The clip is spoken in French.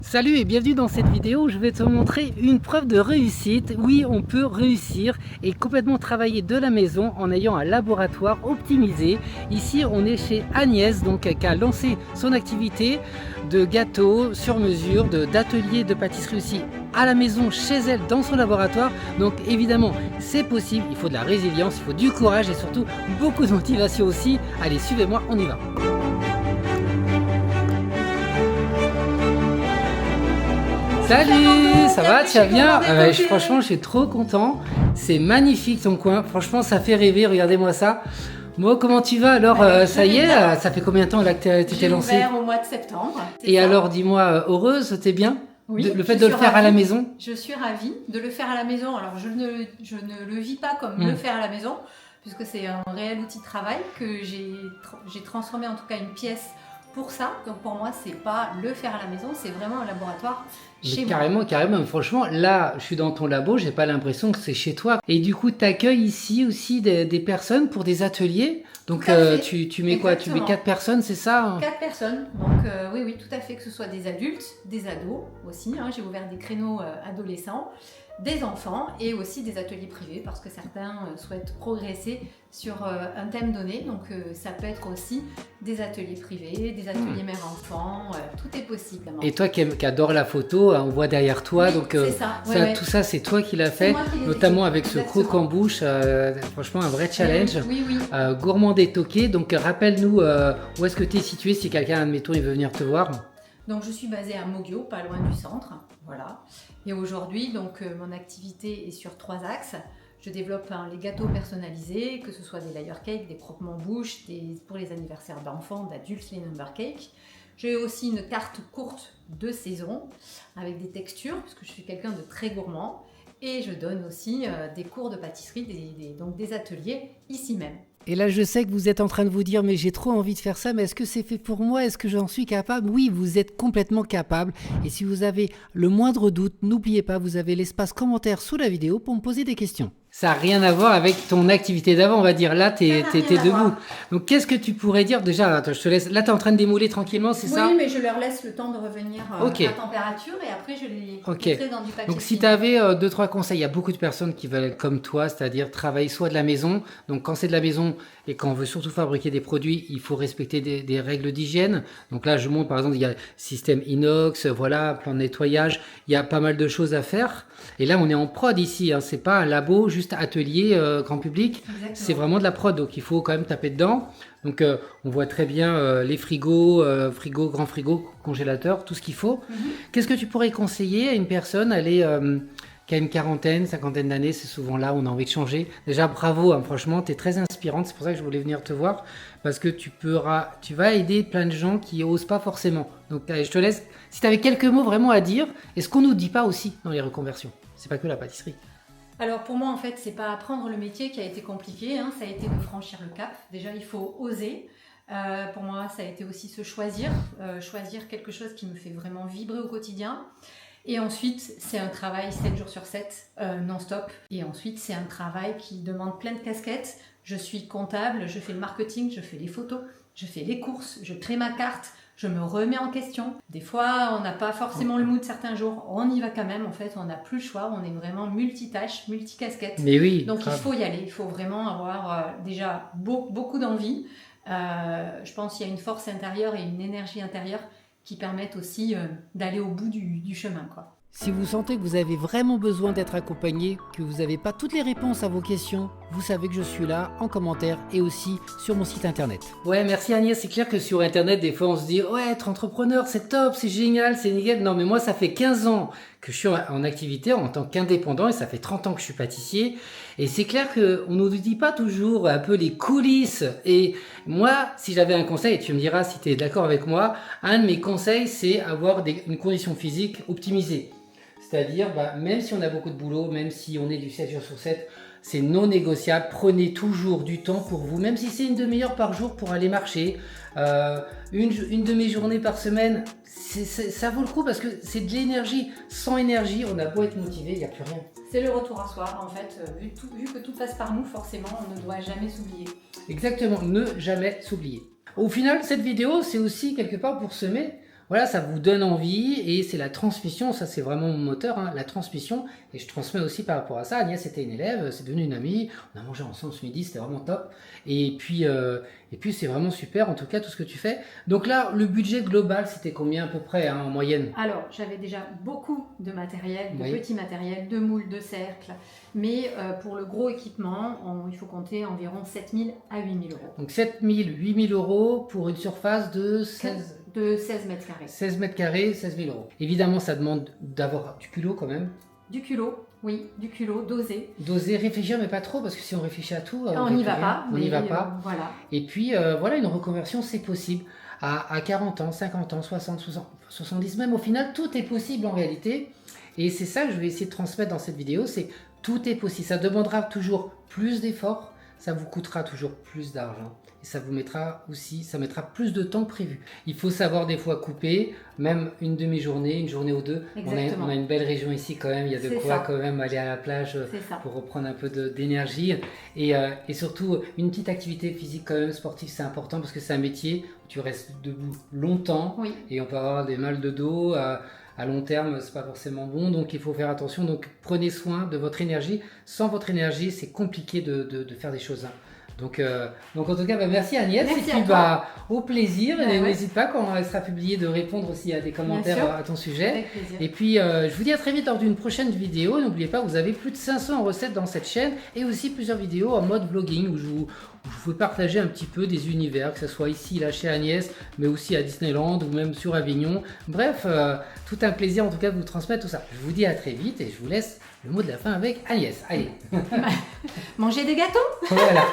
Salut et bienvenue dans cette vidéo où je vais te montrer une preuve de réussite. Oui, on peut réussir et complètement travailler de la maison en ayant un laboratoire optimisé. Ici, on est chez Agnès, donc qui a lancé son activité de gâteaux sur mesure, d'atelier de pâtisserie aussi à la maison, chez elle, dans son laboratoire. Donc évidemment, c'est possible, il faut de la résilience, il faut du courage et surtout beaucoup de motivation aussi. Allez, suivez-moi, on y va. Salut, ça va, tu vas bien? Franchement, je suis trop content. C'est magnifique ton coin. Franchement, ça fait rêver. Regardez-moi ça. Moi, comment tu vas? Alors, ça y est, ça fait combien de temps là que tu t'es lancée? J'ai ouvert au mois de septembre. Et alors, dis-moi, heureuse, t'es bien? Oui, le fait de le faire à la maison? Je suis ravie de le faire à la maison. Alors, je ne le vis pas comme le faire à la maison, puisque c'est un réel outil de travail que j'ai transformé en tout cas une pièce pour ça. Donc, pour moi, c'est pas le faire à la maison, c'est vraiment un laboratoire chez moi. Carrément. Franchement, là, je suis dans ton labo, j'ai pas l'impression que c'est chez toi. Et du coup, tu accueilles ici aussi des personnes pour des ateliers. Donc, tu mets quoi? Tu mets 4 personnes, c'est ça? 4 personnes. Donc, oui, tout à fait, que ce soit des adultes, des ados aussi. J'ai ouvert des créneaux adolescents, des enfants et aussi des ateliers privés parce que certains souhaitent progresser sur un thème donné. Donc, ça peut être aussi des ateliers privés, des ateliers mère-enfant. Tout est possible. Et toi qui adore la photo, on voit derrière toi. Oui, donc, c'est ça. Tout ça, c'est toi qui l'as fait, notamment avec ce croc en bouche. Franchement, un vrai challenge. Oui. Gourmand et toqué. Donc, rappelle-nous où est-ce que tu es situé si quelqu'un, admettons, il veut venir te voir. Donc, je suis basée à Moguio, pas loin du centre. Voilà. Et aujourd'hui, donc, mon activité est sur 3 axes. Je développe les gâteaux personnalisés, que ce soit des layer cakes, des croque-morts bouche, pour les anniversaires d'enfants, d'adultes, les number cakes. J'ai aussi une carte courte de saison avec des textures, puisque je suis quelqu'un de très gourmand. Et je donne aussi des cours de pâtisserie, donc des ateliers ici même. Et là, je sais que vous êtes en train de vous dire, mais j'ai trop envie de faire ça, mais est-ce que c'est fait pour moi? Est-ce que j'en suis capable? Oui, vous êtes complètement capable. Et si vous avez le moindre doute, n'oubliez pas, vous avez l'espace commentaire sous la vidéo pour me poser des questions. Ça n'a rien à voir avec ton activité d'avant, on va dire. Là, tu es debout. Donc, qu'est-ce que tu pourrais dire? Déjà, attends, je te laisse. Là, tu es en train de démouler tranquillement, c'est ça? Oui, mais je leur laisse le temps de revenir à température et après, je les mettrai dans du papier. Donc, si tu avais 2-3 conseils, il y a beaucoup de personnes qui veulent être comme toi, c'est-à-dire travailler soit de la maison. Donc, quand c'est de la maison et quand on veut surtout fabriquer des produits, il faut respecter des règles d'hygiène. Donc là, je montre, par exemple, il y a système inox, voilà, plan de nettoyage. Il y a pas mal de choses à faire. Et là, on est en prod ici. C'est pas un labo, juste atelier grand public. C'est vraiment de la prod. Donc, il faut quand même taper dedans. Donc, on voit très bien les frigos, grand frigo, congélateur, tout ce qu'il faut. Qu'est-ce que tu pourrais conseiller à une personne qui a une quarantaine, cinquantaine d'années? C'est souvent là où on a envie de changer. Déjà, bravo, franchement, tu es très inspirante. C'est pour ça que je voulais venir te voir. Parce que tu vas aider plein de gens qui n'osent pas forcément. Donc, je te laisse. Si tu avais quelques mots vraiment à dire, et ce qu'on ne nous dit pas aussi dans les reconversions, c'est pas que la pâtisserie. Alors pour moi, en fait, c'est pas apprendre le métier qui a été compliqué, ça a été de franchir le cap. Déjà, il faut oser. Pour moi, ça a été aussi se choisir quelque chose qui me fait vraiment vibrer au quotidien. Et ensuite, c'est un travail 7 jours sur 7, non-stop. Et ensuite, c'est un travail qui demande plein de casquettes. Je suis comptable, je fais le marketing, je fais les photos, je fais les courses, je crée ma carte. Je me remets en question. Des fois, on n'a pas forcément le mood certains jours. On y va quand même. En fait, on n'a plus le choix. On est vraiment multitâche, multicasquette. Mais oui. Donc, il faut y aller. Il faut vraiment avoir déjà beaucoup d'envie. Je pense qu'il y a une force intérieure et une énergie intérieure qui permettent aussi d'aller au bout du chemin, quoi. Si vous sentez que vous avez vraiment besoin d'être accompagné, que vous n'avez pas toutes les réponses à vos questions, vous savez que je suis là en commentaire et aussi sur mon site internet. Ouais, merci Agnès. C'est clair que sur internet, des fois on se dit « Ouais, être entrepreneur, c'est top, c'est génial, c'est nickel ». Non, mais moi, ça fait 15 ans que je suis en activité en tant qu'indépendant et ça fait 30 ans que je suis pâtissier. Et c'est clair qu'on ne nous dit pas toujours un peu les coulisses. Et moi, si j'avais un conseil, et tu me diras si tu es d'accord avec moi, un de mes conseils, c'est avoir une condition physique optimisée. C'est-à-dire, même si on a beaucoup de boulot, même si on est du 7 jours sur 7, c'est non négociable. Prenez toujours du temps pour vous, même si c'est une demi-heure par jour pour aller marcher, une demi-journée par semaine, ça vaut le coup parce que c'est de l'énergie. Sans énergie, on a beau être motivé, il n'y a plus rien. C'est le retour à soi. En fait, vu que tout passe par nous, forcément, on ne doit jamais s'oublier. Exactement, ne jamais s'oublier. Au final, cette vidéo, c'est aussi quelque part pour semer. voilà, ça vous donne envie et c'est la transmission, ça c'est vraiment mon moteur, hein, la transmission, et je transmets aussi par rapport à ça. Agnès était une élève, c'est devenu une amie, on a mangé ensemble ce midi, c'était vraiment top, et puis c'est vraiment super en tout cas tout ce que tu fais. Donc là, le budget global, c'était combien à peu près hein, en moyenne? Alors, j'avais déjà beaucoup de matériel, de Oui. petit matériel, de moules, de cercles, mais pour le gros équipement, il faut compter environ 7 000 à 8 000 euros. Donc 7 000, 8 000 euros pour une surface de 16... De 16 mètres carrés. 16 mètres carrés, 16 000 euros. Évidemment, ça demande d'avoir du culot quand même. Du culot, oui, du culot, dosé. Doser, réfléchir, mais pas trop, parce que si on réfléchit à tout, On n'y va pas. On n'y va pas. Voilà. Et puis, voilà, une reconversion, c'est possible. À 40 ans, 50 ans, 60, 70, même au final, tout est possible en réalité. Et c'est ça que je vais essayer de transmettre dans cette vidéo, c'est tout est possible. Ça demandera toujours plus d'efforts, ça vous coûtera toujours plus d'argent. Et ça vous mettra aussi, ça mettra plus de temps que prévu. Il faut savoir des fois couper, même une demi-journée, une journée ou deux. On a une belle région ici quand même, il y a de quoi quand même aller à la plage pour reprendre un peu d'énergie. Et surtout, une petite activité physique quand même, sportive, c'est important parce que c'est un métier où tu restes debout longtemps et on peut avoir des mal de dos. À long terme, c'est pas forcément bon, donc il faut faire attention. Donc prenez soin de votre énergie. Sans votre énergie, c'est compliqué de faire des choses. Donc en tout cas, merci Agnès, merci et puis au plaisir, n'hésite pas quand elle sera publiée de répondre aussi à des commentaires à ton sujet. Avec plaisir. Et puis je vous dis à très vite lors d'une prochaine vidéo. N'oubliez pas, vous avez plus de 500 recettes dans cette chaîne et aussi plusieurs vidéos en mode vlogging où je vous partager un petit peu des univers, que ce soit ici, là chez Agnès, mais aussi à Disneyland ou même sur Avignon. Bref, tout un plaisir en tout cas de vous transmettre tout ça. Je vous dis à très vite et je vous laisse le mot de la fin avec Agnès. Allez. Manger des gâteaux. Voilà.